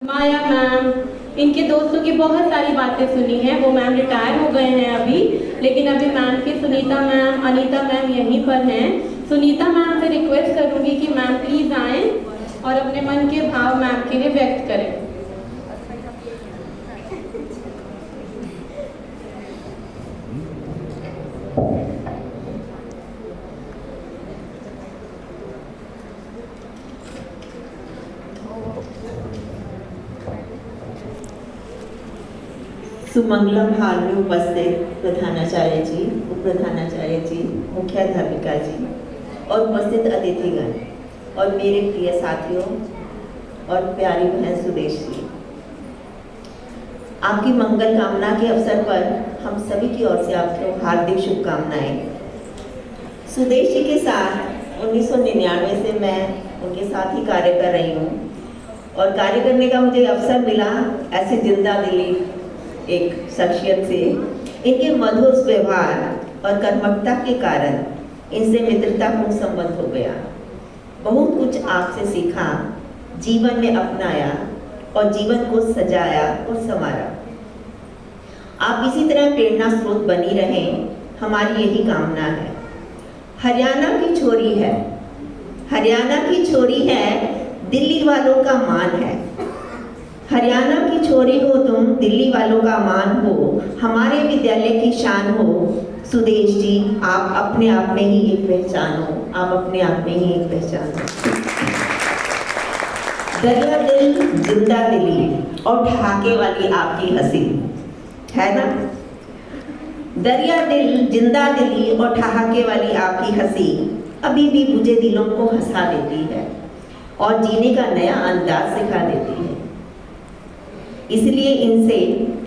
माया ma'am, इनके दोस्तों की बहुत सारी बातें सुनी हैं। वो मैम रिटायर हो गए हैं अभी, लेकिन अभी मैम की सुनीता मैम, अनीता मैम यहीं पर हैं। सुनीता मैम से रिक्वेस्ट करूंगी कि मैम प्लीज आएं और अपने मन के भाव मैम के लिए व्यक्त करें। सुमंगलम हाल में उपस्थित प्रधानाचार्य जी, उप प्रधानाचार्य जी, मुख्याध्यापिका जी और उपस्थित अतिथिगण और मेरे प्रिय साथियों और प्यारी बहन सुदेश जी, आपकी मंगल कामना के अवसर पर हम सभी की ओर से आपको हार्दिक शुभकामनाएं। सुदेश जी के साथ 1999 से मैं उनके साथ ही कार्य कर रही हूँ और कार्य करने का मुझे अवसर मिला ऐसे जिंदा दिली एक शख्सियत से। इनके मधुर व्यवहार और कर्मठता के कारण इनसे मित्रतापूर्ण संबंध हो गया। बहुत कुछ आपसे सीखा, जीवन में अपनाया और जीवन को सजाया और संवारा। आप इसी तरह प्रेरणा स्रोत बनी रहें, हमारी यही कामना है। हरियाणा की छोरी है, हरियाणा की छोरी है, दिल्ली वालों का मान है। हरियाणा की छोरी हो तुम, दिल्ली वालों का मान हो, हमारे विद्यालय की शान हो। सुदेश जी, आप अपने आप में ही एक पहचान हो, आप अपने आप में ही एक पहचान हो। दरिया दिल जिंदा दिली और ढाके वाली आपकी हंसी है ना। दरिया दिल जिंदा दिली और ठहाके वाली आपकी हंसी अभी भी बुझे दिलों को हंसा देती है और जीने का नया अंदाज सिखा देती है। इसलिए इनसे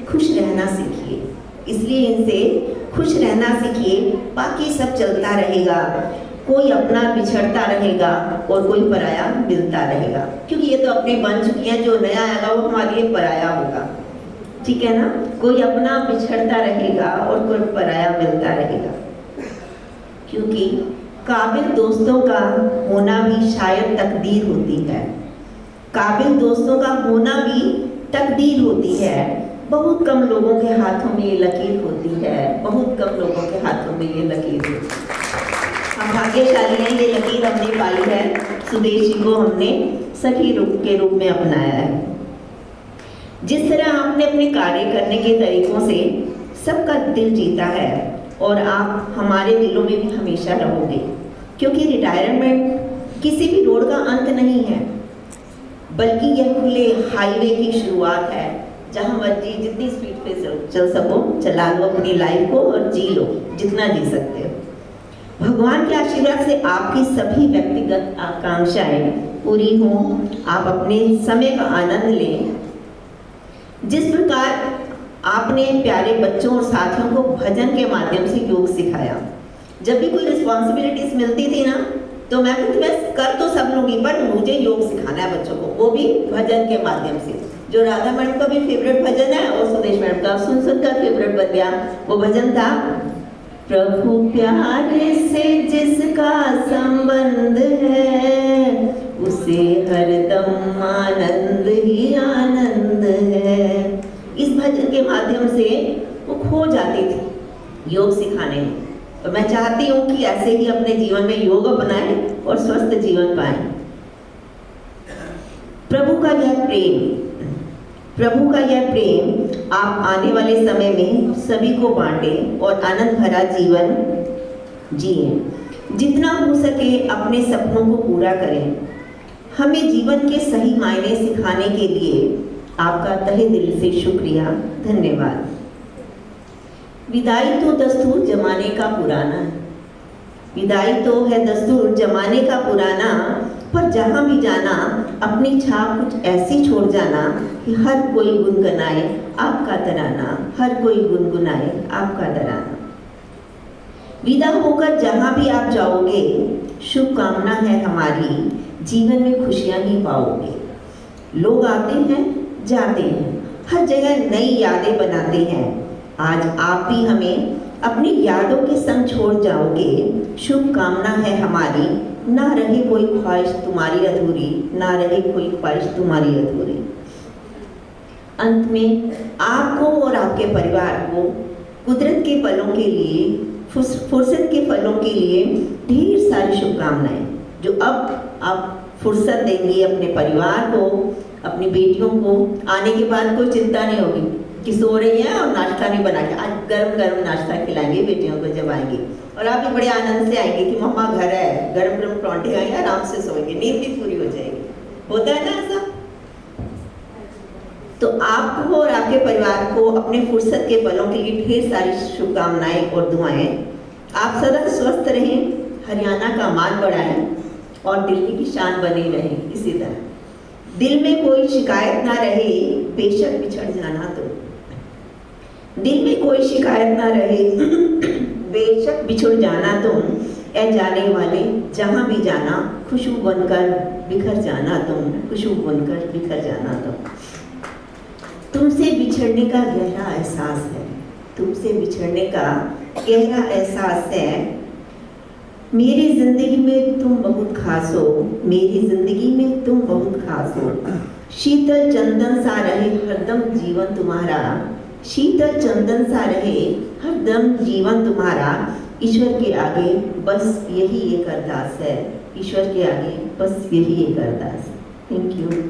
खुश रहना सीखिए, इसलिए इनसे खुश रहना सीखिए। बाकी सब चलता रहेगा, कोई अपना बिछड़ता रहेगा और कोई पराया मिलता रहेगा, क्योंकि ये तो अपने बन चुकी हैं। जो नया आएगा वो हमारे लिए पराया होगा, ठीक है ना। कोई अपना बिछड़ता रहेगा और कोई पराया मिलता रहेगा, क्योंकि काबिल दोस्तों का होना भी शायद तकदीर होती है। काबिल दोस्तों का होना भी तकदीर होती है। बहुत कम लोगों के हाथों में ये लकीर होती है, बहुत कम लोगों के हाथों में ये लकीर होती है। हम भाग्यशाली हैं, ये लकीर हमने पाई है। सुदेश जी को हमने सखी रूप के रूप में अपनाया है। जिस तरह आपने अपने कार्य करने के तरीकों से सबका दिल जीता है और आप हमारे दिलों में भी हमेशा रहोगे, क्योंकि रिटायरमेंट किसी भी रोड का अंत नहीं है, बल्कि यह खुले हाईवे की शुरुआत है, जहां मर्जी जितनी स्पीड पे चल सको चला लो अपनी लाइफ को और जी लो जितना जी सकते हो। भगवान के आशीर्वाद से आपकी सभी व्यक्तिगत आकांक्षाएं पूरी हों, आप अपने समय का आनंद लें। जिस प्रकार आपने प्यारे बच्चों और साथियों को भजन के माध्यम से योग सिखाया, जब भी कोई रिस्पॉन्सिबिलिटीज मिलती थी ना, तो मैं कर तो सब लूंगी, पर मुझे योग सिखाना है बच्चों को, वो भी भजन के माध्यम से। जो राधा मैडम का भी फेवरेट भजन है और सुदेश मैडम का सुन का फेवरेट बन गया, वो भजन था, प्रभु प्यारे से जिसका संबंध है, उसे हरदम आनंद ही आनंद है। इस भजन के माध्यम से वो खो जाती थी योग सिखाने में, और मैं चाहती हूँ कि ऐसे ही अपने जीवन में योग अपनाएं और स्वस्थ जीवन पाएं। प्रभु का यह प्रेम आप आने वाले समय में सभी को बांटें और आनंद भरा जीवन जिएं। जितना हो सके अपने सपनों को पूरा करें। हमें जीवन के सही मायने सिखाने के लिए आपका तहे दिल से शुक्रिया, धन्यवाद। विदाई तो दस्तूर जमाने का पुराना है, विदाई तो है दस्तूर जमाने का पुराना, पर जहाँ भी जाना अपनी छाप कुछ ऐसी छोड़ जाना कि हर कोई गुनगुनाए आपका तराना, हर कोई गुनगुनाए आपका तराना। विदा होकर जहाँ भी आप जाओगे, शुभकामना है हमारी, जीवन में खुशियाँ ही पाओगे। लोग आते हैं जाते हैं, हर जगह नई यादें बनाते हैं। आज आप भी हमें अपनी यादों के संग छोड़ जाओगे। शुभकामना है हमारी, ना रहे कोई ख्वाहिश तुम्हारी अधूरी, ना रहे कोई ख्वाहिश तुम्हारी अधूरी। अंत में आपको और आपके परिवार को कुदरत के फलों के लिए, फुर्सत के फलों के लिए ढेर सारी शुभकामनाएं। जो अब आप फुर्सत देंगे अपने परिवार को, अपनी बेटियों को, आने के बाद कोई चिंता नहीं होगी कि सो रही हैं और नाश्ता नहीं बना के। आज गरम गरम नाश्ता खिलाएंगे बेटियों को जब आएंगी, और आप भी बड़े आनंद से आएंगे कि मम्मा घर है, गरम गरम परांठे आएंगे, आराम से सोएंगे, नींद भी पूरी हो जाएगी। होता है ना ऐसा? तो आपको और आपके परिवार को अपने फुर्सत के पलों के लिए ढेर सारी शुभकामनाएं और दुआएं। आप सदा स्वस्थ रहें, हरियाणा का मान बढ़ाएं और दिल्ली की शान बनी रहे। इसी तरह दिल में कोई शिकायत ना रहे, बेशक बिछड़ जाना तो। दिल में कोई शिकायत ना रहे, बेशक बिछड़ जाना तुम। ए जाने वाले जहां भी जाना, खुशबू बनकर बिखर जाना तुम। खुशबू बनकर बिखर जाना तुम। तुमसे बिछड़ने का गहरा एहसास है, तुमसे बिछड़ने का गहरा एहसास है। मेरी जिंदगी में तुम बहुत खास हो, मेरी जिंदगी में तुम बहुत खास हो। शीतल चंदन सा रहे हरदम जीवन तुम्हारा, शीतल चंदन सा रहे हरदम जीवन तुम्हारा। ईश्वर के आगे बस यही एक अरदास है, ईश्वर के आगे बस यही एक अरदास। Thank you.